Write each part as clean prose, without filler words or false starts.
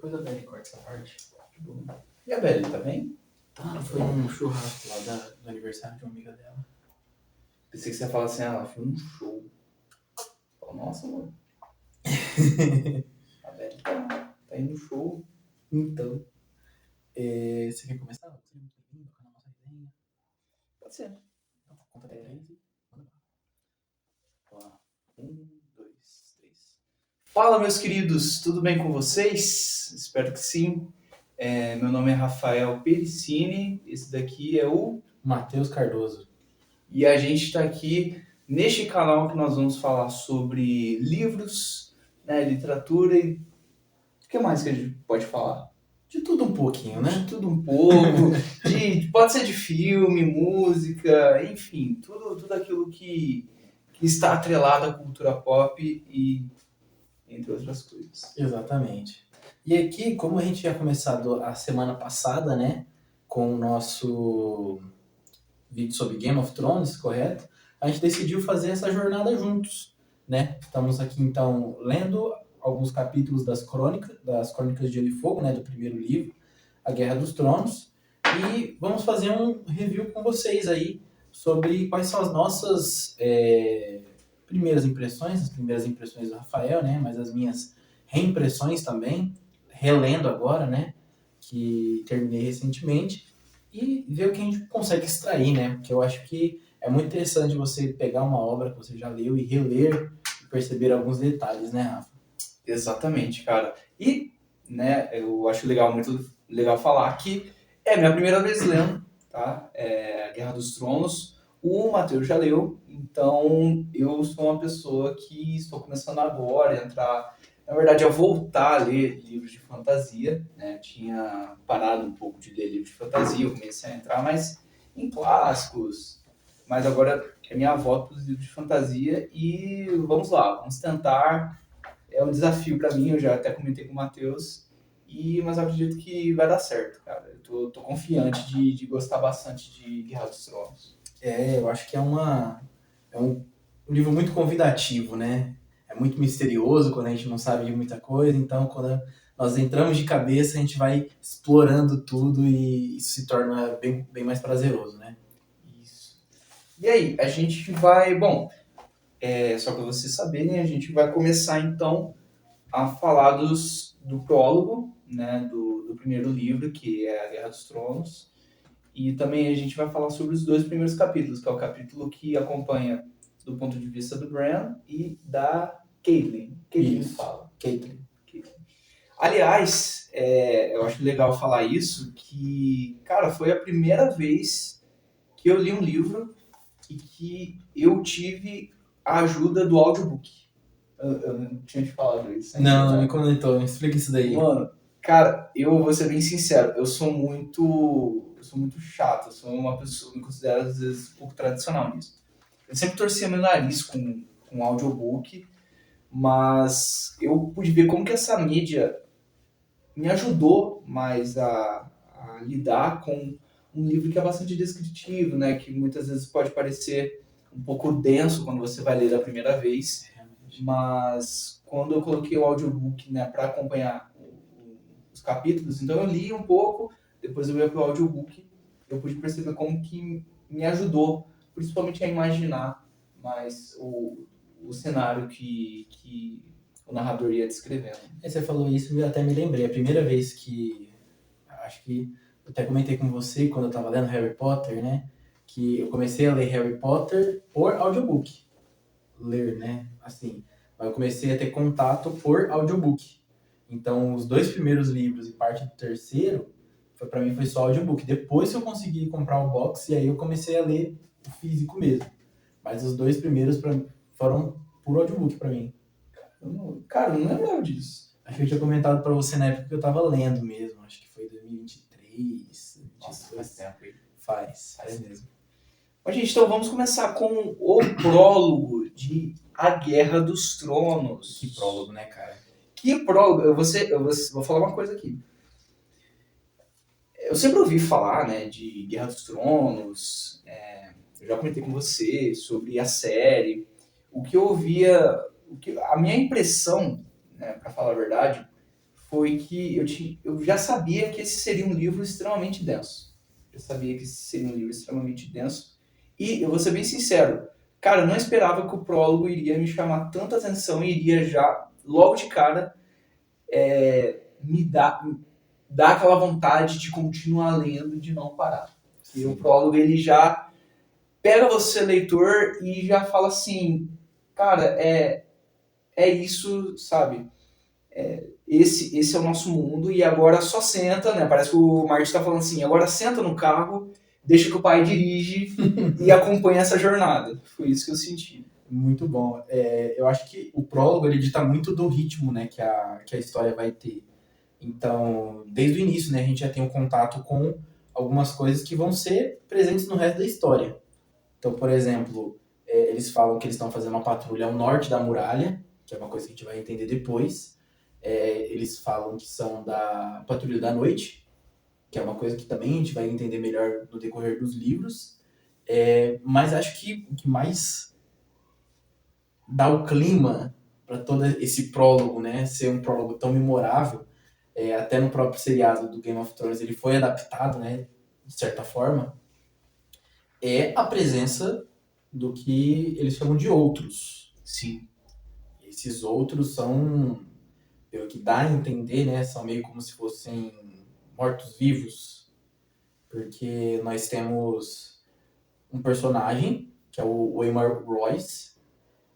Depois a Belly corta essa parte. Tipo, E a Belly tá bem? tá, foi um churrasco lá do aniversário de uma amiga dela. Pensei que você ia falar assim, ela foi num show. Fala, nossa, mano. A Belly tá indo no show. Então, você quer começar? Você é muito bem-vindo ao canal Nossa Resenha. Pode ser. Então, conta até 3 e manda lá. Vamos lá. 1, 2, 3. Fala, meus queridos, tudo bem com vocês? Espero que sim. Meu nome é Rafael Pericini, esse daqui é o... Matheus Cardoso. E a gente está aqui neste canal que nós vamos falar sobre livros, né, literatura e... O que mais que a gente pode falar? De tudo um pouquinho, né? De tudo um pouco, pode ser de filme, música, enfim, tudo aquilo que está atrelado à cultura pop e entre outras coisas. Exatamente. E aqui, como a gente tinha começado a semana passada, né, com o nosso vídeo sobre Game of Thrones, correto? A gente decidiu fazer essa jornada juntos, né? Estamos aqui, então, lendo alguns capítulos das Crônicas de Gelo e Fogo, né, do primeiro livro, A Guerra dos Tronos, e vamos fazer um review com vocês aí sobre quais são as nossas primeiras impressões, as primeiras impressões do Rafael, né, mas as minhas reimpressões também, relendo agora, né, que terminei recentemente, e ver o que a gente consegue extrair, né, porque eu acho que é muito interessante você pegar uma obra que você já leu e reler e perceber alguns detalhes, né, Rafa? Exatamente, cara. E, né, eu acho muito legal falar que é a minha primeira vez lendo, tá? A Guerra dos Tronos. O Matheus já leu, então eu sou uma pessoa que estou começando agora a entrar, na verdade, a voltar a ler livros de fantasia, né? Tinha parado um pouco de ler livros de fantasia, eu comecei a entrar mais em clássicos, mas agora é minha volta para os livros de fantasia e vamos lá, vamos tentar. É um desafio para mim, eu já até comentei com o Matheus, mas eu acredito que vai dar certo, cara. Eu tô confiante de gostar bastante de Guerra dos Tronos. Eu acho que é um livro muito convidativo, né? É muito misterioso quando a gente não sabe de muita coisa, então quando nós entramos de cabeça, a gente vai explorando tudo e isso se torna bem mais prazeroso, né? Isso. E aí, a gente vai... Bom, só para vocês saberem, a gente vai começar então a falar do prólogo, né, do primeiro livro, que é A Guerra dos Tronos. E também a gente vai falar sobre os 2 primeiros capítulos, que é o capítulo que acompanha do ponto de vista do Bran e da Catelyn. Catelyn fala. Catelyn. Aliás, eu acho legal falar isso, que, cara, foi a primeira vez que eu li um livro e que eu tive a ajuda do audiobook. Eu não tinha te falado isso ainda. Não me comentou, me explica isso daí. Mano, cara, eu vou ser bem sincero, eu sou muito chato, eu sou uma pessoa, me considero às vezes um pouco tradicional nisso. Eu sempre torcia meu nariz com audiobook, mas eu pude ver como que essa mídia me ajudou mais a lidar com um livro que é bastante descritivo, né, que muitas vezes pode parecer um pouco denso quando você vai ler da primeira vez, mas quando eu coloquei o audiobook, né, para acompanhar os capítulos, então eu li um pouco, depois eu ia pro audiobook, eu pude perceber como que me ajudou, principalmente a imaginar mais o cenário que o narrador ia descrevendo. Você falou isso e eu até me lembrei, a primeira vez que, acho que eu até comentei com você quando eu estava lendo Harry Potter, né, que eu comecei a ler Harry Potter por audiobook. Ler, né, assim, mas eu comecei a ter contato por audiobook. Então, os 2 primeiros livros e parte do terceiro, para mim foi só audiobook. Depois eu consegui comprar o box e aí eu comecei a ler o físico mesmo. Mas os 2 primeiros foram por audiobook para mim. Cara, eu não lembrava disso. Acho que eu tinha comentado para você na época que eu tava lendo mesmo. Acho que foi 2023. Nossa, faz tempo aí. Faz mesmo. Mas, gente, então vamos começar com o prólogo de A Guerra dos Tronos. Que prólogo, né, cara? Que prólogo? Eu vou falar uma coisa aqui. Eu sempre ouvi falar, né, de Guerra dos Tronos. Eu já comentei com você sobre a série. O que eu ouvia... a minha impressão, né, para falar a verdade, foi que eu já sabia que esse seria um livro extremamente denso. Eu sabia que esse seria um livro extremamente denso. E eu vou ser bem sincero, cara, eu não esperava que o prólogo iria me chamar tanta atenção e iria já, logo de cara, me dar aquela vontade de continuar lendo, de não parar. E o prólogo, ele já pega você, leitor, e já fala assim, cara, é isso, sabe? Esse é o nosso mundo e agora só senta, né? Parece que o Martin está falando assim, agora senta no carro, deixa que o pai dirige e acompanha essa jornada. Foi isso que eu senti. Muito bom. Eu acho que o prólogo ele dita muito do ritmo, né, que a história vai ter. Então, desde o início, né, a gente já tem um contato com algumas coisas que vão ser presentes no resto da história. Então, por exemplo, eles falam que eles estão fazendo uma patrulha ao norte da muralha, que é uma coisa que a gente vai entender depois. Eles falam que são da patrulha da noite, que é uma coisa que também a gente vai entender melhor no decorrer dos livros. Mas acho que o que mais dá o clima para todo esse prólogo, né, ser um prólogo tão memorável, até no próprio seriado do Game of Thrones ele foi adaptado, né, de certa forma, é a presença do que eles chamam de outros. Sim. Esses outros são, pelo que dá a entender, né, são meio como se fossem mortos-vivos, porque nós temos um personagem, que é o Waymar Royce,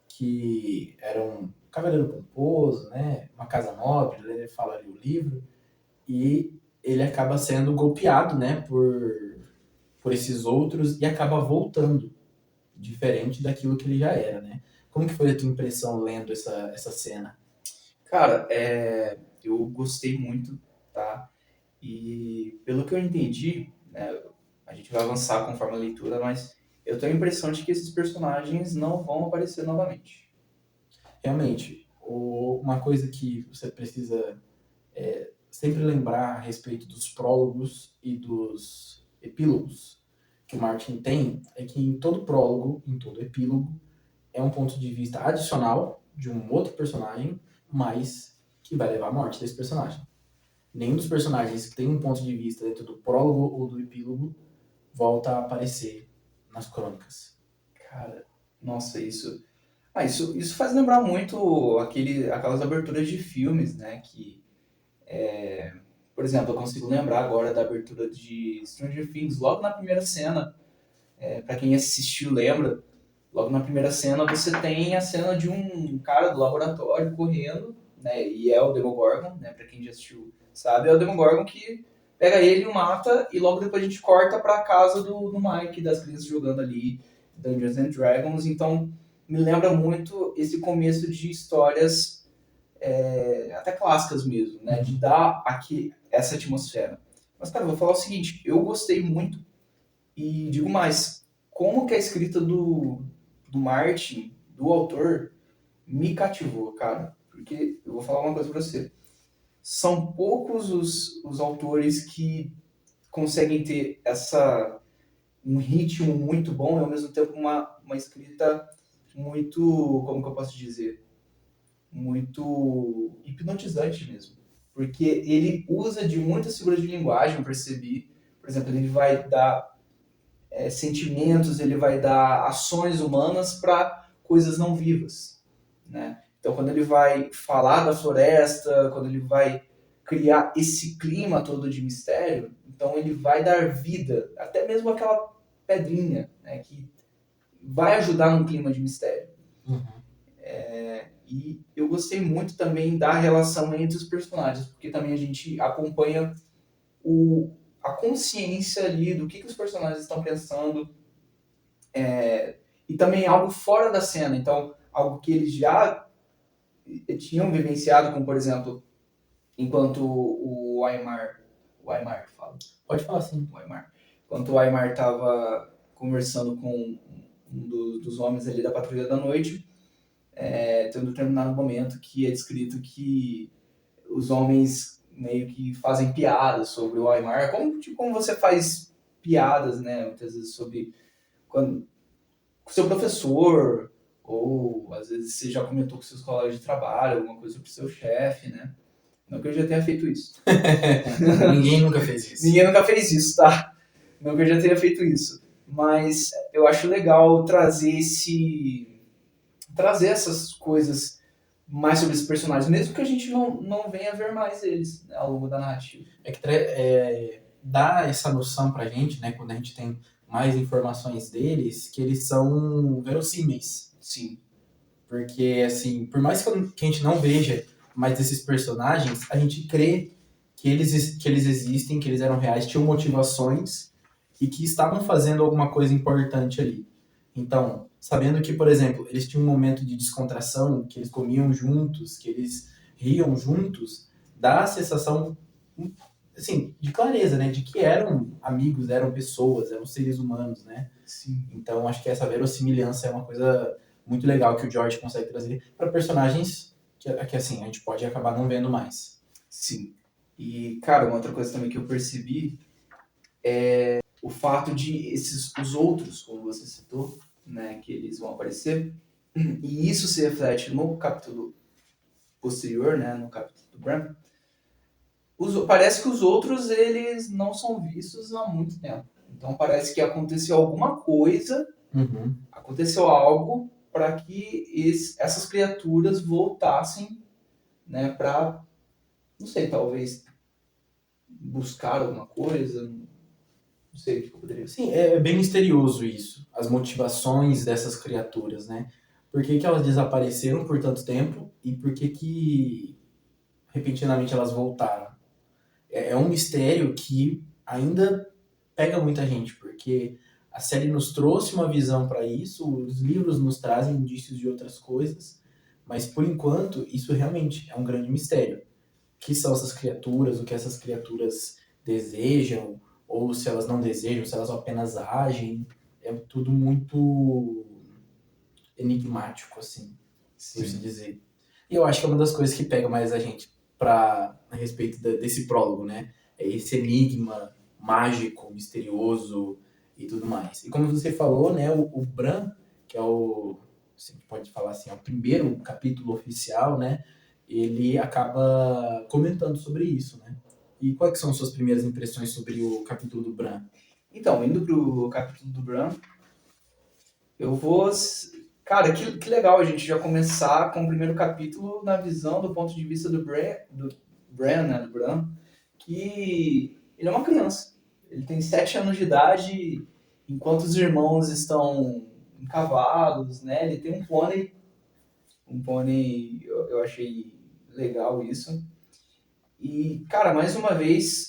que era um cavaleiro pomposo, né, uma casa nobre, ele fala ali o livro, e ele acaba sendo golpeado, né, por esses outros e acaba voltando, diferente daquilo que ele já era, né? Como que foi a tua impressão lendo essa cena? Cara, eu gostei muito, tá? E pelo que eu entendi, né, a gente vai avançar conforme a leitura, mas eu tenho a impressão de que esses personagens não vão aparecer novamente. Realmente, uma coisa que você precisa sempre lembrar a respeito dos prólogos e dos epílogos que o Martin tem é que em todo prólogo, em todo epílogo, é um ponto de vista adicional de um outro personagem, mas que vai levar à morte desse personagem. Nenhum dos personagens que tem um ponto de vista dentro do prólogo ou do epílogo volta a aparecer nas crônicas. Cara, nossa, isso faz lembrar muito aquelas aberturas de filmes, né? Por exemplo, eu consigo lembrar agora da abertura de Stranger Things, logo na primeira cena. Para quem assistiu, lembra? Logo na primeira cena você tem a cena de um cara do laboratório correndo, né? E é o Demogorgon, né? Para quem já assistiu, sabe? É o Demogorgon que pega ele e o mata e logo depois a gente corta para a casa do Mike, das crianças jogando ali Dungeons and Dragons. Então me lembra muito esse começo de histórias até clássicas mesmo, né? De dar aqui essa atmosfera. Mas, cara, eu vou falar o seguinte, eu gostei muito e digo mais, como que a escrita do Martin, do autor, me cativou, cara. Porque eu vou falar uma coisa pra você. São poucos os autores que conseguem ter um ritmo muito bom e ao mesmo tempo uma escrita muito, como que eu posso dizer? Muito hipnotizante mesmo. Porque ele usa de muitas figuras de linguagem, eu percebi. Por exemplo, ele vai dar sentimentos, ele vai dar ações humanas para coisas não vivas, né? Então, quando ele vai falar da floresta, quando ele vai criar esse clima todo de mistério, então ele vai dar vida, até mesmo aquela pedrinha, né, que vai ajudar no clima de mistério. Uhum. E eu gostei muito também da relação entre os personagens, porque também a gente acompanha a consciência ali do que os personagens estão pensando, e também algo fora da cena, então algo que eles já tinham vivenciado, como por exemplo, enquanto o Aymar fala, Pode falar sim. o Aymar, enquanto o Aymar estava conversando com um dos homens ali da Patrulha da Noite, tem um determinado momento que é descrito que os homens meio que fazem piadas sobre o Aymar, como você faz piadas, né, muitas vezes sobre quando com seu professor, ou às vezes você já comentou com seus colegas de trabalho, alguma coisa sobre seu chefe, né? Não que eu já tenha feito isso. Ninguém nunca fez isso. Ninguém nunca fez isso, tá? Não que eu já tenha feito isso. Mas eu acho legal trazer essas coisas mais sobre esses personagens, mesmo que a gente não venha ver mais eles, né, ao longo da narrativa. É que dá essa noção pra gente, né, quando a gente tem mais informações deles, que eles são verossímeis. Sim. Porque, assim, por mais que a gente não veja mais esses personagens, a gente crê que eles existem, que eles eram reais, tinham motivações e que estavam fazendo alguma coisa importante ali. Então, sabendo que, por exemplo, eles tinham um momento de descontração, que eles comiam juntos, que eles riam juntos, dá a sensação, assim, de clareza, né? De que eram amigos, eram pessoas, eram seres humanos, né? Sim. Então, acho que essa verossimilhança é uma coisa muito legal que o George consegue trazer para personagens que, assim, a gente pode acabar não vendo mais. Sim. E, cara, uma outra coisa também que eu percebi é o fato de os outros, como você citou, né, que eles vão aparecer, e isso se reflete no capítulo posterior, né, no capítulo do Bran. Parece que os outros, eles não são vistos há muito tempo. Então parece que aconteceu alguma coisa, aconteceu algo para que essas criaturas voltassem, né, para, não sei, talvez buscar alguma coisa, não sei o que eu poderia. Sim, é bem misterioso isso, as motivações dessas criaturas, né? Por que que elas desapareceram por tanto tempo e por que repentinamente elas voltaram? É um mistério que ainda pega muita gente, porque a série nos trouxe uma visão para isso, os livros nos trazem indícios de outras coisas, mas por enquanto isso realmente é um grande mistério. O que são essas criaturas, o que essas criaturas desejam, ou se elas não desejam, se elas apenas agem, é tudo muito enigmático, assim, por assim dizer. E eu acho que é uma das coisas que pega mais a gente a respeito desse prólogo, né? É esse enigma mágico, misterioso e tudo mais. E como você falou, né, o Bran, que é assim, pode falar assim, é o primeiro capítulo oficial, né? Ele acaba comentando sobre isso, né? E quais que são suas primeiras impressões sobre o capítulo do Bran? Então, indo pro capítulo do Bran, eu vou... Cara, que legal a gente já começar com o primeiro capítulo na visão do ponto de vista do Bran, né, do Bran, que ele é uma criança. Ele tem 7 anos de idade, enquanto os irmãos estão em cavalos, né? Ele tem um pônei, eu achei legal isso. E, cara, mais uma vez,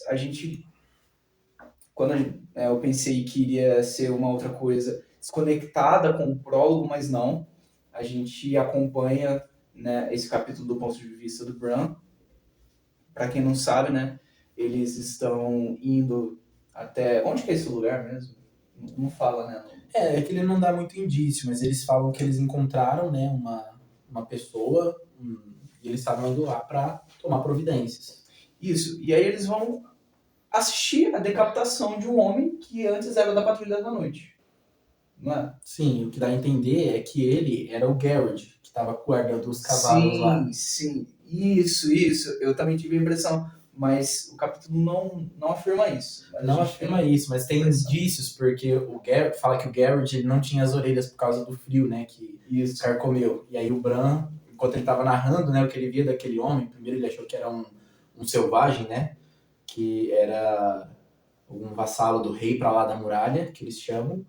quando eu pensei que iria ser uma outra coisa desconectada com o prólogo, mas não. A gente acompanha, né, esse capítulo do ponto de vista do Bran. Para quem não sabe, né, eles estão indo até... Onde que é esse lugar mesmo? Não fala, né? É que ele não dá muito indício, mas eles falam que eles encontraram, né, uma pessoa e eles estavam indo lá para tomar providências. Isso, e aí eles vão assistir a decapitação de um homem que antes era da Patrulha da Noite. Não é? Sim, o que dá a entender é que ele era o Garrett, que estava guardando os cavalos lá. Sim, isso. Eu também tive a impressão, mas o capítulo não afirma isso. Não afirma isso, mas tem indícios, porque o Garrett fala que o Garrett ele não tinha as orelhas por causa do frio, né, que o carcomeu. E aí o Bran, enquanto ele estava narrando, né, o que ele via daquele homem, primeiro ele achou que era um selvagem, né, que era um vassalo do rei para lá da muralha, que eles chamam,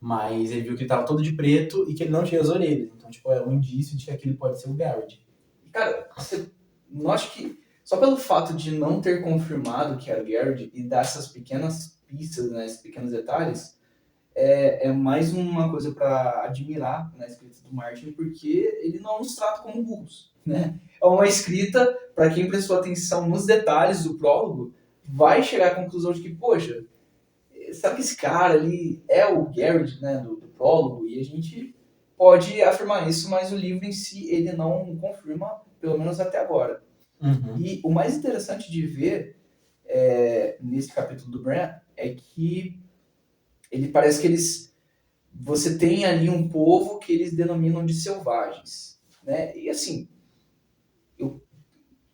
mas ele viu que ele estava todo de preto e que ele não tinha as orelhas. Então, tipo, é um indício de que aquele pode ser o Garrett. Cara, não acho que só pelo fato de não ter confirmado que era o Garrett e dar essas pequenas pistas, né, esses pequenos detalhes, é mais uma coisa para admirar na escrita do Martin, porque ele não nos trata como burros, né? É uma escrita, para quem prestou atenção nos detalhes do prólogo, vai chegar à conclusão de que, poxa, sabe que esse cara ali é o Garrett, né, do prólogo, e a gente pode afirmar isso, mas o livro em si, ele não confirma, pelo menos até agora. E o mais interessante de ver nesse capítulo do Bran é que ele parece que você tem ali um povo que eles denominam de selvagens, né? E assim,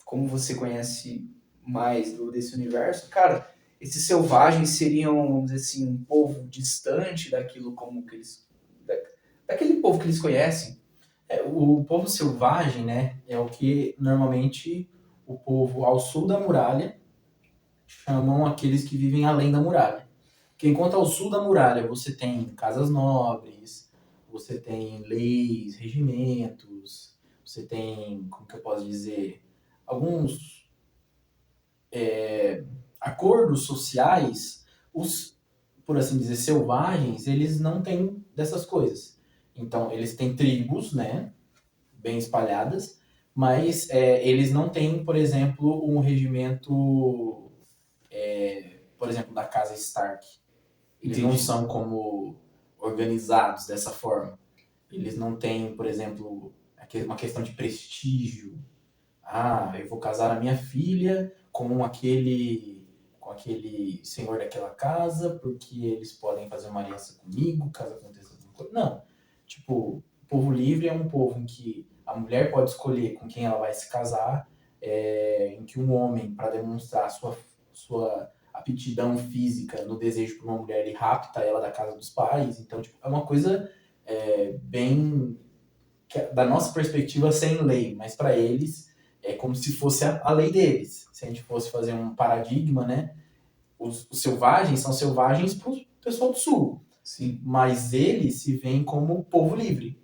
como você conhece mais desse universo, cara, esses selvagens seriam, vamos dizer assim, um povo distante daquilo como que eles... daquele povo que eles conhecem. O povo selvagem, né, é o que normalmente o povo ao sul da muralha chamam aqueles que vivem além da muralha. Porque enquanto ao sul da muralha você tem casas nobres, você tem leis, regimentos, você tem, como que eu posso dizer, alguns acordos sociais, os, por assim dizer, selvagens, eles não têm dessas coisas. Então, eles têm tribos, né, bem espalhadas, mas eles não têm, por exemplo, um regimento, por exemplo, da casa Stark. Eles não Entendi. são como organizados dessa forma. Eles não têm, por exemplo, uma questão de prestígio. Ah, eu vou casar a minha filha com aquele senhor daquela casa, porque eles podem fazer uma aliança comigo, caso aconteça alguma coisa. Não. Tipo, o povo livre é um povo em que a mulher pode escolher com quem ela vai se casar, em que um homem, para demonstrar sua aptidão física no desejo por uma mulher, ele rapta ela da casa dos pais. Então, tipo, é uma coisa bem da nossa perspectiva sem lei, mas para eles é como se fosse a lei deles. Se a gente fosse fazer um paradigma, né? Os selvagens são selvagens para o pessoal do sul. Sim. Mas eles se veem como povo livre.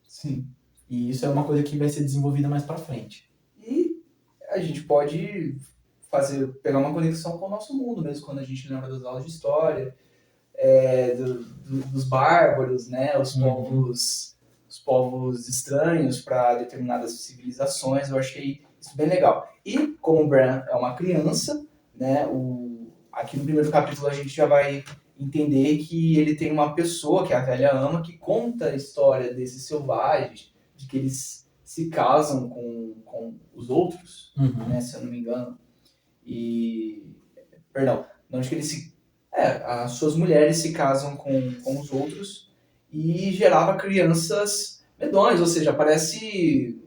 Sim. E isso é uma coisa que vai ser desenvolvida mais para frente. E a gente pode pegar uma conexão com o nosso mundo mesmo, quando a gente lembra das aulas de história, dos bárbaros, né? Os povos estranhos para determinadas civilizações. Eu achei isso bem legal. E como o Bran é uma criança, né? Aqui no primeiro capítulo a gente já vai entender que ele tem uma pessoa, que é a velha ama, que conta a história desses selvagens, de que eles se casam com os outros, né, se eu não me engano. Perdão, não de que eles se... as suas mulheres se casam com os outros e gerava crianças medonhas, ou seja, parece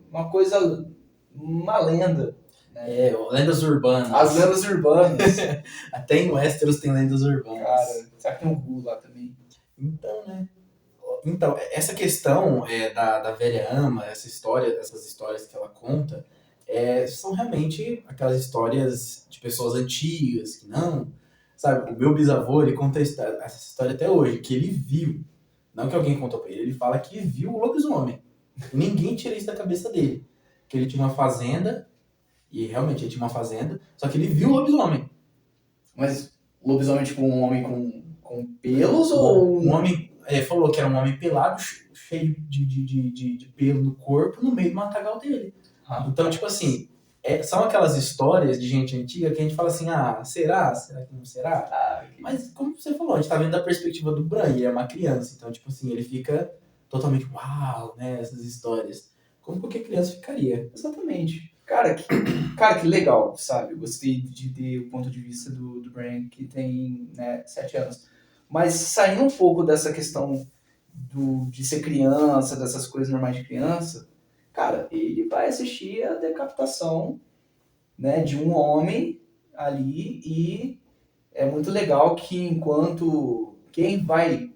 uma lenda. Né? Lendas urbanas. As lendas urbanas. Até em Westeros tem lendas urbanas. Cara, será que tem um Gu lá também? Então, né? Então, essa questão da velha ama, essas histórias que ela conta, são realmente aquelas histórias de pessoas antigas, que não... Sabe, o meu bisavô, ele conta essa história até hoje, que ele viu, não que alguém contou pra ele, ele fala que viu o lobisomem. Ninguém tira isso da cabeça dele. Que ele tinha uma fazenda, e realmente ele tinha uma fazenda, só que ele viu o lobisomem. Mas lobisomem, tipo, um homem com pelos ou... Um homem... falou que era um homem pelado, cheio de pelo no corpo, no meio do matagal dele. Então, tipo assim, são aquelas histórias de gente antiga que a gente fala assim, será? Será que não será? Mas, como você falou, a gente tá vendo da perspectiva do Bran, ele é uma criança, então, tipo assim, ele fica totalmente, uau, né, essas histórias. Como qualquer criança ficaria. Exatamente. Cara, que legal, sabe? Eu gostei de ter o ponto de vista do Bran, que tem, né, 7 anos. Mas saindo um pouco dessa questão de ser criança, dessas coisas normais de criança, cara, ele vai assistir a decapitação, né, de um homem ali, e é muito legal que enquanto quem vai,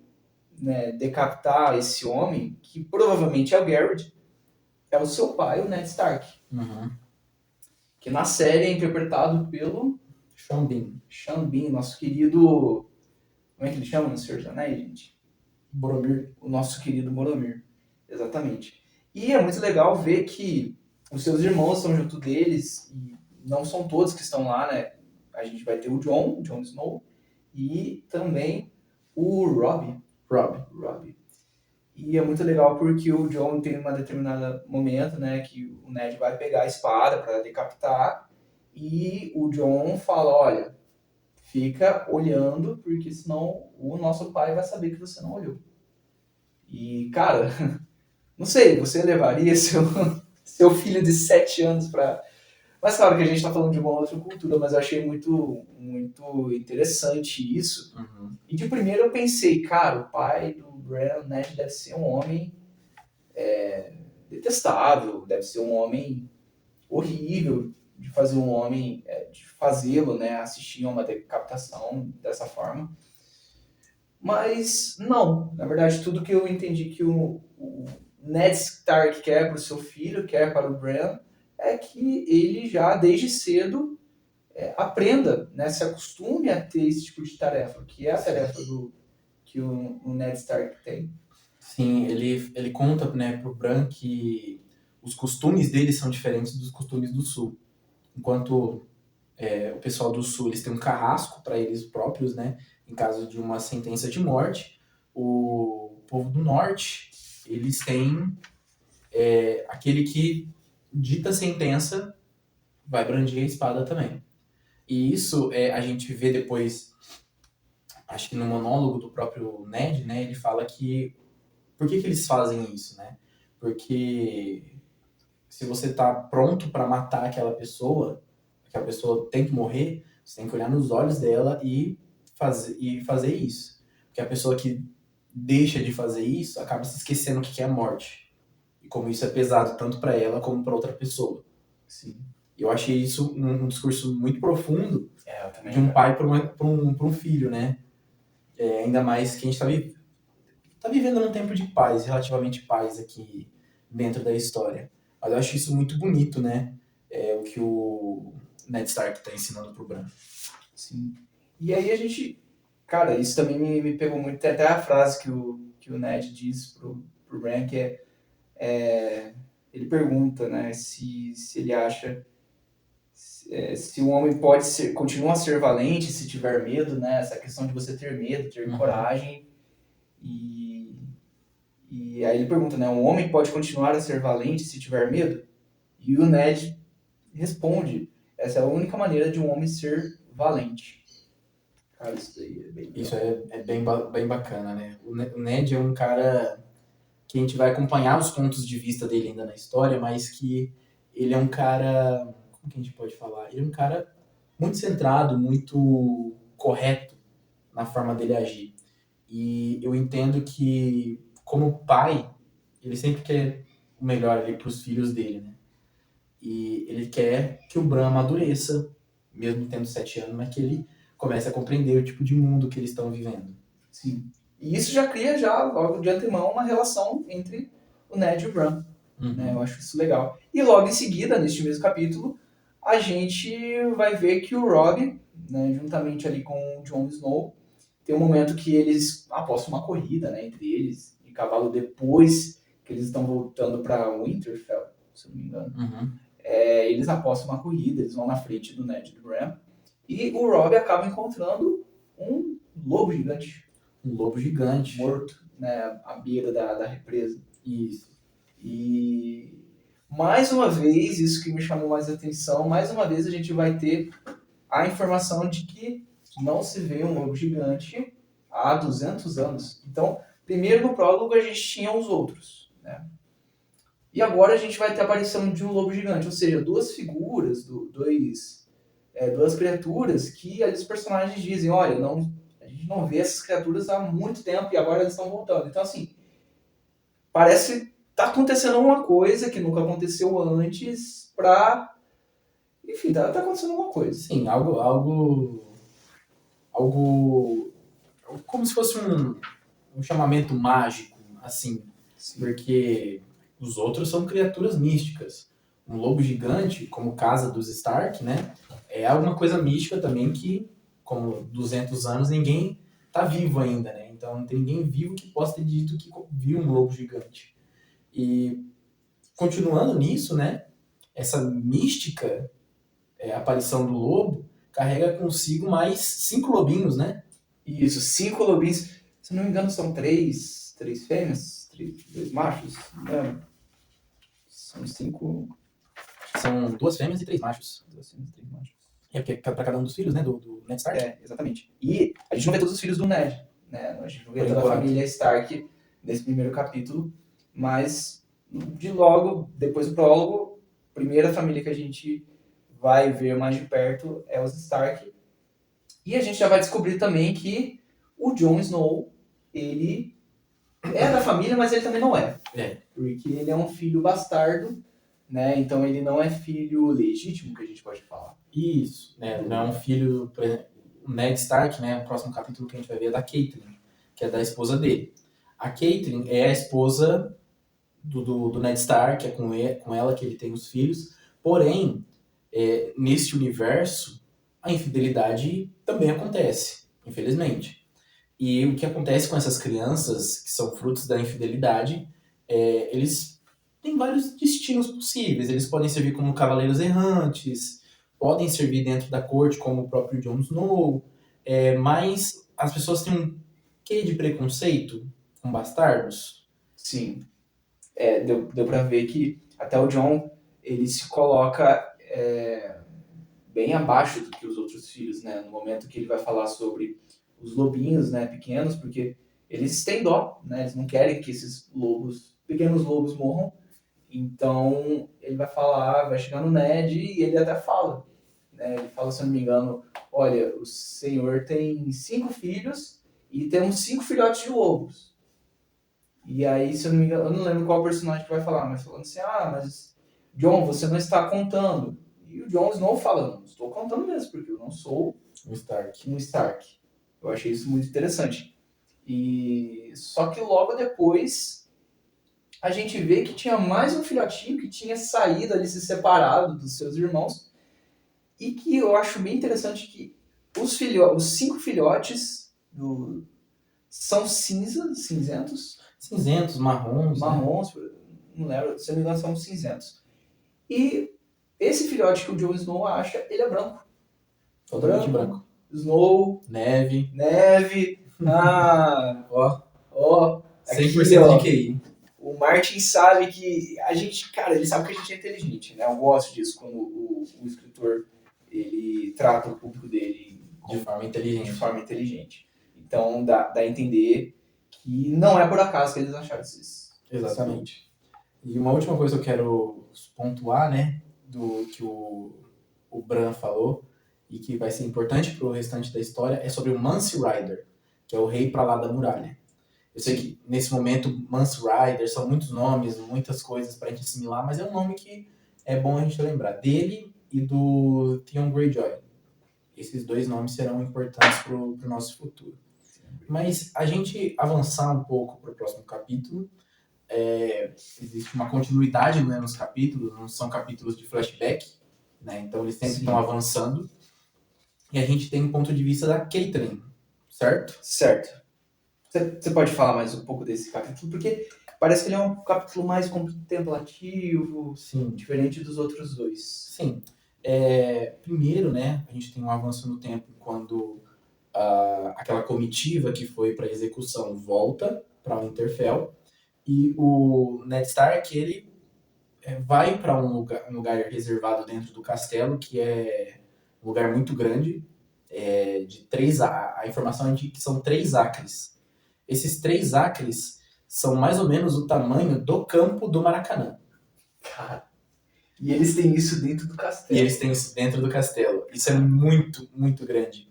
né, decapitar esse homem, que provavelmente é o Garrett, é o seu pai, o Ned Stark. Uhum. Que na série é interpretado pelo Sean Bean, nosso querido... Como é que ele chama no Senhor dos Anéis, gente? Boromir. O nosso querido Boromir. Exatamente. E é muito legal ver que os seus irmãos estão junto deles, e não são todos que estão lá, né? A gente vai ter o Jon Snow, e também o Robb. E é muito legal porque o Jon tem um determinado momento, né, que o Ned vai pegar a espada para decapitar, e o Jon fala, olha, fica olhando, porque senão o nosso pai vai saber que você não olhou. E, cara, não sei, você levaria seu filho de 7 anos para... Mas claro que a gente está falando de uma outra cultura, mas eu achei muito, muito interessante isso. Uhum. E de primeiro eu pensei, cara, o pai do Bran, Ned, deve ser um homem detestável, deve ser um homem horrível. de fazer um homem, de fazê-lo, né, assistir a uma decapitação dessa forma. Mas não, na verdade tudo que eu entendi que o Ned Stark quer para o seu filho, quer para o Bran, é que ele já desde cedo aprenda, né, se acostume a ter esse tipo de tarefa, que é a tarefa que o Ned Stark tem. Sim, ele conta, né, pro Bran que os costumes dele são diferentes dos costumes do Sul. Enquanto o pessoal do Sul eles têm um carrasco para eles próprios, né, em caso de uma sentença de morte, o povo do Norte eles têm aquele que dita a sentença vai brandir a espada também. E isso a gente vê depois, acho que no monólogo do próprio Ned, né, ele fala que por que eles fazem isso, né? Porque se você está pronto para matar aquela pessoa tem que morrer, você tem que olhar nos olhos dela e fazer isso. Porque a pessoa que deixa de fazer isso acaba se esquecendo o que é a morte. E como isso é pesado tanto para ela como para outra pessoa. Sim. Eu achei isso um discurso muito profundo também, de um pai para um filho, né? Ainda mais que a gente tá vivendo num tempo de paz, relativamente paz aqui dentro da história. Mas eu acho isso muito bonito, né? O que o Ned Stark tá ensinando pro Bran. Sim. E aí a gente... Cara, isso também me pegou muito. Tem até a frase que o Ned diz pro Bran, que ele pergunta, né, se ele acha... Se o homem continua a ser valente se tiver medo, né? Essa questão de você ter medo, ter coragem. E aí ele pergunta, né? Um homem pode continuar a ser valente se tiver medo? E o Ned responde, essa é a única maneira de um homem ser valente. Cara, isso daí é bem legal. Isso é bem bacana, né? O Ned é um cara que a gente vai acompanhar os pontos de vista dele ainda na história, mas que ele é um cara... Como que a gente pode falar? Ele é um cara muito centrado, muito correto na forma dele agir. E eu entendo que, como pai, ele sempre quer o melhor ali para os filhos dele, né? E ele quer que o Bran amadureça, mesmo tendo 7 anos, mas que ele comece a compreender o tipo de mundo que eles estão vivendo. Sim. E isso já cria, logo de antemão, uma relação entre o Ned e o Bran. Né? Eu acho isso legal. E logo em seguida, neste mesmo capítulo, a gente vai ver que o Robb, né, juntamente ali com o Jon Snow, tem um momento que eles apostam uma corrida, né, entre eles, de cavalo, depois que eles estão voltando para Winterfell, se eu não me engano. Eles apostam uma corrida, eles vão na frente do Ned e do Bran, e o Robb acaba encontrando um lobo gigante. Um lobo gigante. Morto, né, à beira da represa. Isso. E mais uma vez, isso que me chamou mais a atenção, mais uma vez a gente vai ter a informação de que não se vê um lobo gigante há 200 anos. Então, primeiro no prólogo a gente tinha os outros, né? E agora a gente vai ter a aparição de um lobo gigante, ou seja, duas figuras, duas criaturas que os personagens dizem, olha, a gente não vê essas criaturas há muito tempo e agora elas estão voltando. Então, assim, parece tá acontecendo uma coisa que nunca aconteceu antes enfim, tá acontecendo alguma coisa. Sim, algo como se fosse um chamamento mágico, assim. Sim. Porque os outros são criaturas místicas. Um lobo gigante, como casa dos Stark, né? É alguma coisa mística também que, como 200 anos, ninguém tá vivo ainda, né? Então não tem ninguém vivo que possa ter dito que viu um lobo gigante. E continuando nisso, né? Essa mística aparição do lobo carrega consigo mais 5 lobinhos, né? Isso, 5 lobinhos. Se não me engano, são 3 fêmeas, 2 machos. Não. São 5... São 2 fêmeas e 3 machos. 2 fêmeas e 3 machos. Porque é pra cada um dos filhos, né? Do Ned Stark. Exatamente. E a gente não vê todos os filhos do Ned, né? A gente não vê toda a família Stark nesse primeiro capítulo, mas depois do prólogo, a primeira família que a gente vai ver mais de perto é os Stark. E a gente já vai descobrir também que o Jon Snow, ele é da família, mas ele também não é. É. Porque ele é um filho bastardo, né? Então ele não é filho legítimo, que a gente pode falar. Isso, né? Não é um filho, por exemplo, o Ned Stark, né? O próximo capítulo que a gente vai ver é da Catelyn, que é da esposa dele. A Catelyn é a esposa do Ned Stark, é com ela que ele tem os filhos. Porém, neste universo, a infidelidade também acontece, infelizmente. E o que acontece com essas crianças, que são frutos da infidelidade, eles têm vários destinos possíveis. Eles podem servir como cavaleiros errantes, podem servir dentro da corte, como o próprio Jon Snow, mas as pessoas têm um quê de preconceito com bastardos? Sim. Deu pra ver que até o Jon, ele se coloca bem abaixo do que os outros filhos, né? No momento que ele vai falar sobre os lobinhos, né, pequenos, porque eles têm dó, né? Eles não querem que esses lobos, pequenos lobos morram. Então, ele vai falar, vai chegar no Ned e ele até fala, né? Ele fala, se eu não me engano, olha, o senhor tem 5 filhos e temos 5 filhotes de lobos. E aí, se eu não me engano, eu não lembro qual personagem que vai falar, mas falando assim, mas Jon, você não está contando. E o Jon Snow fala, não estou contando mesmo, porque eu não sou Um Stark. um Stark. Eu achei isso muito interessante. E só que logo depois a gente vê que tinha mais um filhotinho que tinha saído ali, se separado dos seus irmãos, e que eu acho bem interessante que os 5 filhotes são cinzentos, Cinzentos, marrons, né? marrons, não lembro, se não me engano são cinzentos. E esse filhote que o Jon Snow acha, ele é branco. Totalmente branco. Snow, Neve. Ó, 100% ó, de QI. o Martin sabe que a gente, cara, ele sabe que a gente é inteligente, né? Eu gosto disso quando o escritor ele trata o público dele De forma inteligente. de forma inteligente. Então dá a entender que não é por acaso que eles acharam esses. Exatamente. E uma última coisa que eu quero pontuar, né, do que o Bran falou e que vai ser importante para o restante da história é sobre o Mance Rider, que é o rei para lá da muralha. Eu sei que nesse momento Mance Rider são muitos nomes, muitas coisas para a gente assimilar, mas é um nome que é bom a gente lembrar dele e do Theon Greyjoy. Esses dois nomes serão importantes para o nosso futuro. Mas a gente avançar um pouco para o próximo capítulo, existe uma continuidade, né, nos capítulos, não são capítulos de flashback, né, então eles sempre estão avançando. E a gente tem um ponto de vista da Catelyn, certo? Certo. Você pode falar mais um pouco desse capítulo? Porque parece que ele é um capítulo mais contemplativo, Sim. diferente dos outros dois. Sim. Primeiro, né, a gente tem um avanço no tempo quando aquela comitiva que foi para execução volta para o Winterfell e o Ned Stark, ele vai para um lugar reservado dentro do castelo, que é um lugar muito grande, de 3 a informação é de que são 3 acres. Esses 3 acres são mais ou menos o tamanho do campo do Maracanã. Cara. E eles têm isso dentro do castelo. E eles têm isso dentro do castelo. Isso é muito, muito grande.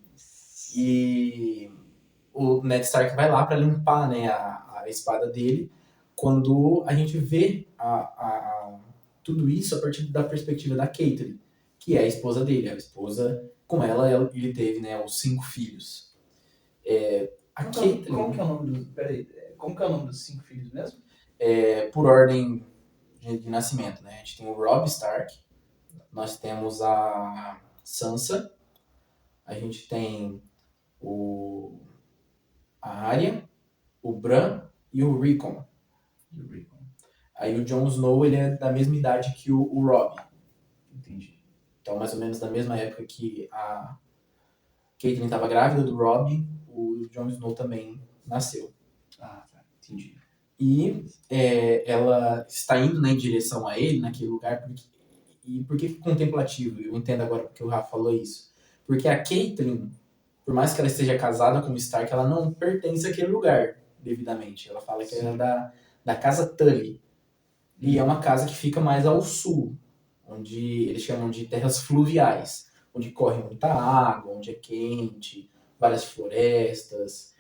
E o Ned Stark vai lá para limpar, né, a espada dele, quando a gente vê tudo isso a partir da perspectiva da Catelyn, que é a esposa dele. A esposa, com ela, ele teve, né, os 5 filhos. Como que é o nome dos... Peraí, como que é o nome dos 5 filhos mesmo? Por ordem de nascimento, né? A gente tem o Robb Stark, nós temos a Sansa, a gente tem a Arya, o Bran e o Rickon. Aí o Jon Snow, ele é da mesma idade que o Robb. Entendi. Então, mais ou menos da mesma época que a Catelyn estava grávida do Robb, o Jon Snow também nasceu. Tá. Entendi. E ela está indo, né, em direção a ele, naquele lugar. E por que contemplativo? Eu entendo agora porque o Rafa falou isso. Porque a Catelyn, por mais que ela esteja casada com o Stark, ela não pertence àquele lugar devidamente. Ela fala que ela é da casa Tully. E é uma casa que fica mais ao sul, onde eles chamam de terras fluviais, onde corre muita água, onde é quente, várias florestas,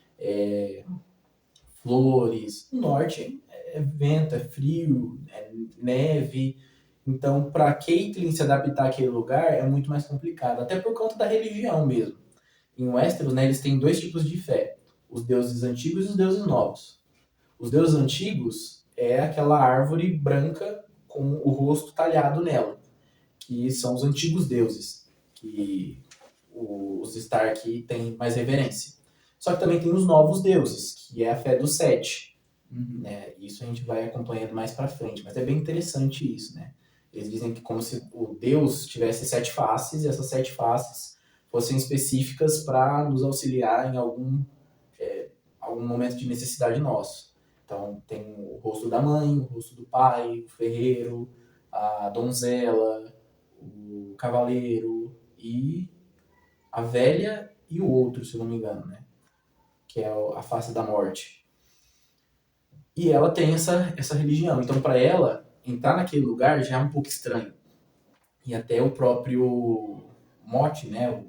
flores. No norte é vento, é frio, é neve. Então, para Caitlyn se adaptar àquele lugar é muito mais complicado, até por conta da religião mesmo. Em Westeros, né, eles têm dois tipos de fé: os deuses antigos e os deuses novos. Os deuses antigos é aquela árvore branca com o rosto talhado nela, que são os antigos deuses, que os Stark têm mais reverência. Só que também tem os novos deuses, que é a fé dos sete. Né? Isso a gente vai acompanhando mais para frente, mas é bem interessante isso, né? Eles dizem que como se o Deus tivesse sete faces e essas sete faces fossem específicas para nos auxiliar em algum momento de necessidade nosso. Então tem o rosto da mãe, o rosto do pai, o ferreiro, a donzela, o cavaleiro e a velha e o outro, se eu não me engano, né? Que é a face da morte. E ela tem essa religião. Então, para ela, entrar naquele lugar já é um pouco estranho. E até o próprio mote, né?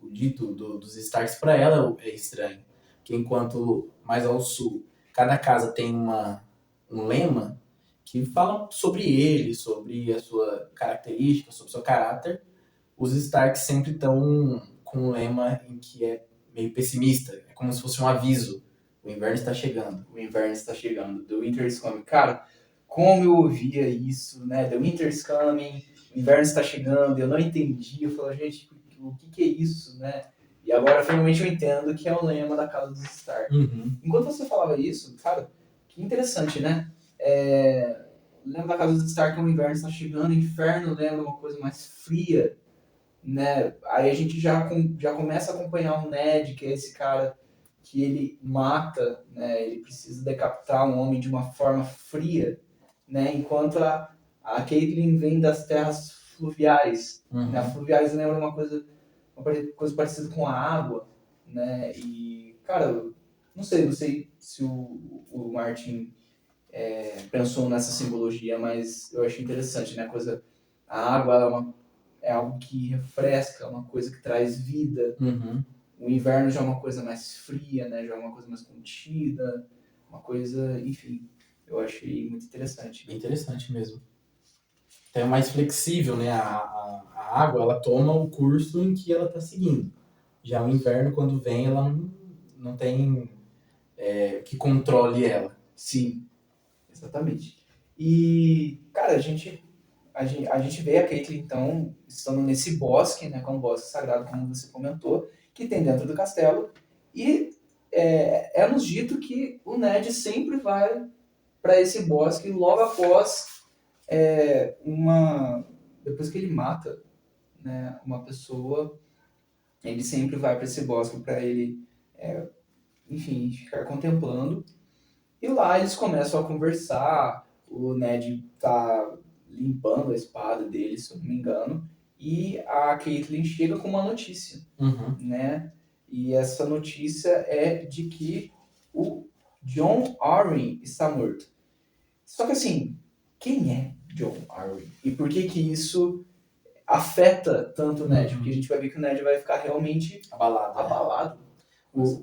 O dito dos Starks, para ela é estranho. Que enquanto mais ao sul, cada casa tem um lema que fala sobre ele, sobre a sua característica, sobre o seu caráter. Os Starks sempre estão com um lema em que é meio pessimista. É como se fosse um aviso. O inverno está chegando. O inverno está chegando. The Winter is coming. Cara, como eu ouvia isso, né? The Winter is coming, o inverno está chegando, eu não entendi. Eu falei, gente, o que é isso, né? E agora finalmente eu entendo que é o lema da casa dos Stark. Enquanto você falava isso, cara, que interessante, né? Lembra da casa dos Stark, o inverno está chegando, o inferno lembra uma coisa mais fria, né? Aí a gente já começa a acompanhar o Ned, que é esse cara que ele mata, né? Ele precisa decapitar um homem de uma forma fria, né? Enquanto a Caitlyn vem das terras fluviais, né? Fluviais lembra uma coisa parecida com a água, né? E, cara, não sei se o Martin pensou nessa simbologia, mas eu achei interessante, né? A água é algo que refresca, uma coisa que traz vida. O inverno já é uma coisa mais fria, né? Já é uma coisa mais contida, uma coisa, enfim, eu achei muito interessante. Bem interessante mesmo. Então é mais flexível, né? A água, ela toma o curso em que ela está seguindo. Já o inverno, quando vem, ela não tem que controle ela. Sim, exatamente. E, cara, a gente vê a Caitlyn, então, estando nesse bosque, né? Com um bosque sagrado, como você comentou, que tem dentro do castelo. E nos dito que o Ned sempre vai para esse bosque logo após depois que ele mata, né, uma pessoa, ele sempre vai para esse bosque para ele, enfim, ficar contemplando. E lá eles começam a conversar, o Ned tá limpando a espada dele, se eu não me engano, e a Caitlyn chega com uma notícia, né? E essa notícia é de que o Jon Arryn está morto. Só que assim, quem é Jon Arryn? E por que isso afeta tanto o Ned? Porque a gente vai ver que o Ned vai ficar realmente abalado.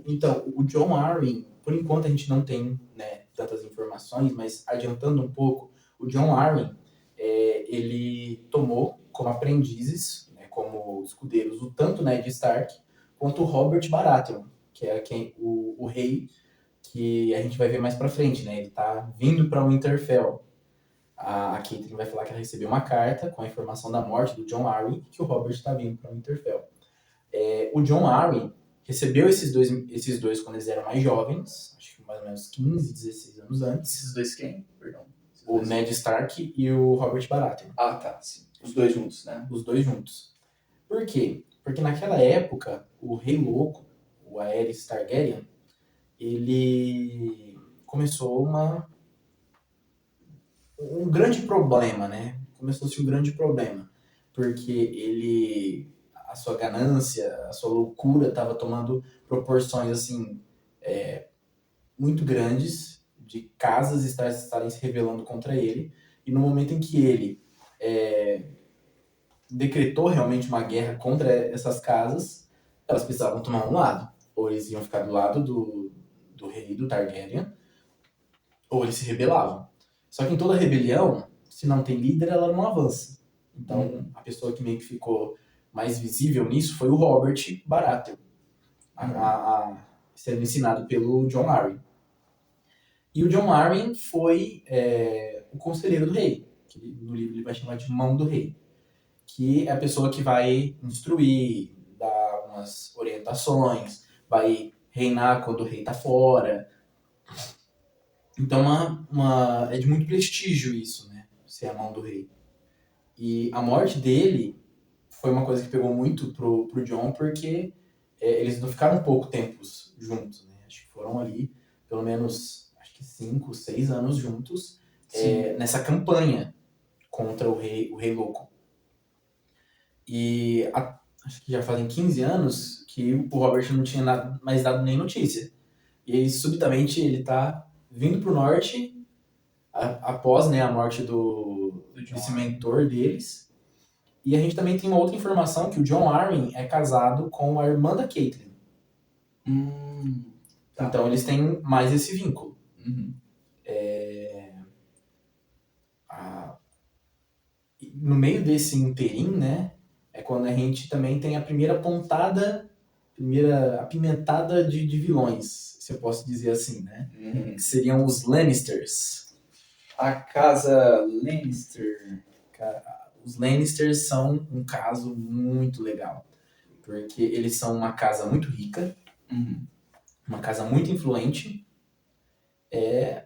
Então, o Jon Arryn, por enquanto a gente não tem, né, tantas informações, mas adiantando um pouco, o Jon Arryn, ele tomou como aprendizes, né, como escudeiros, o tanto Ned Stark quanto o Robert Baratheon, que é o rei que a gente vai ver mais pra frente, né? Ele tá vindo pra Winterfell. A Caitlyn vai falar que ela recebeu uma carta com a informação da morte do Jon Arryn e que o Robert está vindo para Winterfell. O Jon Arryn recebeu esses dois quando eles eram mais jovens, acho que mais ou menos 15, 16 anos antes. Esses dois quem? Perdão. O Ned Stark e o Robert Baratheon. Ah, tá, sim. Os dois juntos, né? Os dois juntos. Por quê? Porque naquela época, o Rei Louco, o Aerys Targaryen, ele começou um grande problema, né? Começou-se um grande problema, porque a sua ganância, a sua loucura estava tomando proporções assim muito grandes, de casas estarem se rebelando contra ele, e no momento em que ele decretou realmente uma guerra contra essas casas, elas precisavam tomar um lado. Ou eles iam ficar do lado do rei do Targaryen, ou eles se rebelavam. Só que em toda rebelião se não tem líder, ela não avança. Então, a pessoa que meio que ficou mais visível nisso foi o Robert Baratheon, sendo ensinado pelo Jon Arryn. E o Jon Arryn foi o conselheiro do rei, que no livro ele vai chamar de mão do rei, que é a pessoa que vai instruir, dar algumas orientações, vai reinar quando o rei está fora. Então é de muito prestígio isso, né? Ser a mão do rei. E a morte dele foi uma coisa que pegou muito pro Jon, porque eles não ficaram pouco tempos juntos, né? Acho que foram ali, pelo menos, 5, 6 anos juntos, nessa campanha contra o rei louco. E acho que já fazem 15 anos que o Robert não tinha mais dado nem notícia. E aí, subitamente, ele tá vindo pro norte, após, né, a morte desse mentor deles. E a gente também tem uma outra informação, que o Jon Arryn é casado com a irmã da Catelyn. Tá. Então eles têm mais esse vínculo. No meio desse interim, né, é quando a gente também tem a primeira apimentada de vilões, se eu posso dizer assim, né? Que seriam os Lannisters. A casa Lannister. Os Lannisters são um caso muito legal, porque eles são uma casa muito rica, uma casa muito influente,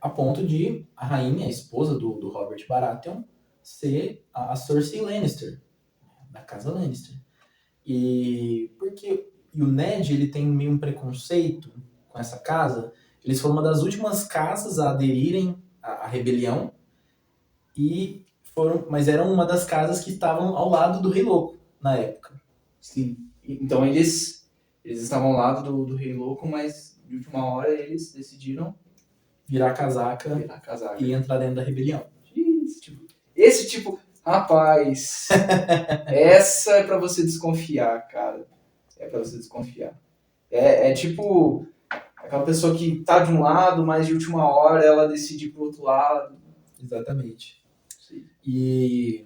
a ponto de a rainha, a esposa do Robert Baratheon, ser a Cersei Lannister, da casa Lannister. E o Ned, ele tem meio um preconceito com essa casa. Eles foram uma das últimas casas a aderirem à rebelião, mas eram uma das casas que estavam ao lado do Rei Louco na época. Sim. Então eles estavam ao lado do Rei Louco, mas de última hora eles decidiram virar casaca e entrar dentro da rebelião. Esse tipo, rapaz, essa é pra você desconfiar, cara. É pra você desconfiar. É tipo aquela pessoa que tá de um lado, mas de última hora ela decide ir pro outro lado. Exatamente. Sim. E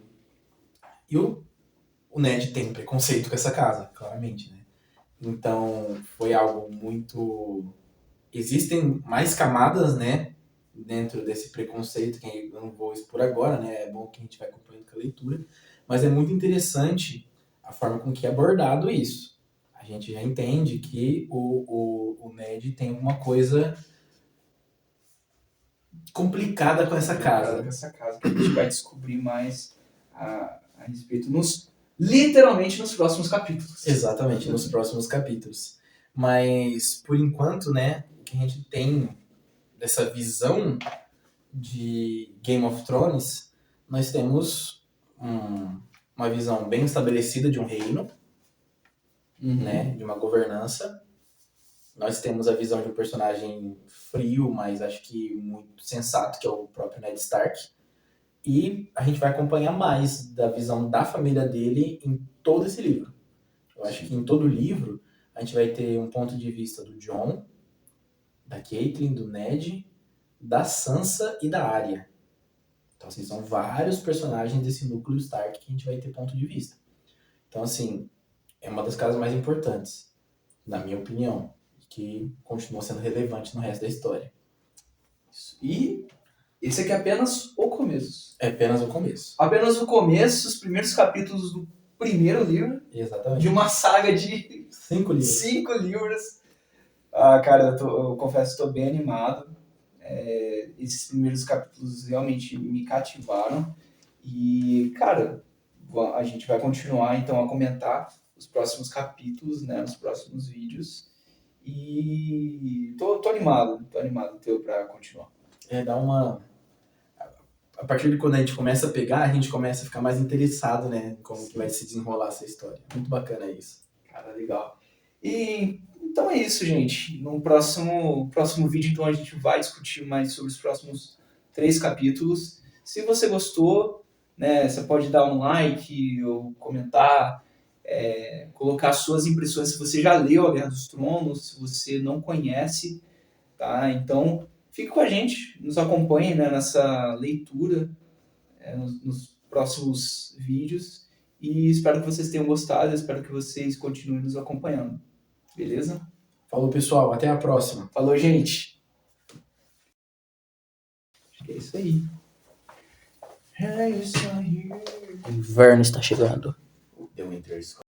o Ned tem preconceito com essa casa, claramente, né? Então, foi algo muito... Existem mais camadas, né, dentro desse preconceito, que eu não vou expor agora, né? É bom que a gente vai acompanhando com a leitura. Mas é muito interessante a forma com que é abordado isso. A gente já entende que o Ned tem alguma coisa complicada com essa casa. Com essa casa, que a gente vai descobrir mais a respeito literalmente nos próximos capítulos. Exatamente, nos próximos capítulos. Mas, por enquanto, né, o que a gente tem dessa visão de Game of Thrones, nós temos uma visão bem estabelecida de um reino, né, de uma governança. Nós temos a visão de um personagem frio, mas acho que muito sensato, que é o próprio Ned Stark. E a gente vai acompanhar mais da visão da família dele em todo esse livro. Eu acho que em todo o livro a gente vai ter um ponto de vista do Jon, da Catelyn, do Ned, da Sansa e da Arya. Então, assim, são vários personagens desse núcleo Stark que a gente vai ter ponto de vista. Então, assim, é uma das casas mais importantes, na minha opinião, que continua sendo relevante no resto da história. E esse aqui é apenas o começo. É apenas o começo. Apenas o começo, os primeiros capítulos do primeiro livro. Exatamente. De uma saga de 5 livros. 5 livros. Ah, cara, eu confesso que estou bem animado. Esses primeiros capítulos realmente me cativaram. E, cara, a gente vai continuar então a comentar os próximos capítulos, né, nos próximos vídeos. E tô animado para continuar. Dá uma... A partir de quando a gente começa a pegar, a gente começa a ficar mais interessado, né, como que vai se desenrolar essa história. Muito bacana isso. Cara, legal. E então é isso, gente. No próximo vídeo, então, a gente vai discutir mais sobre os próximos 3 capítulos. Se você gostou, né, você pode dar um like ou comentar, colocar suas impressões se você já leu A Guerra dos Tronos, se você não conhece, tá? Então, fique com a gente, nos acompanhe, né, nessa leitura nos próximos vídeos. E espero que vocês tenham gostado, espero que vocês continuem nos acompanhando. Beleza? Falou, pessoal. Até a próxima. Falou, gente! Acho que é isso aí. É isso aí. O inverno está chegando. Deu um interesse.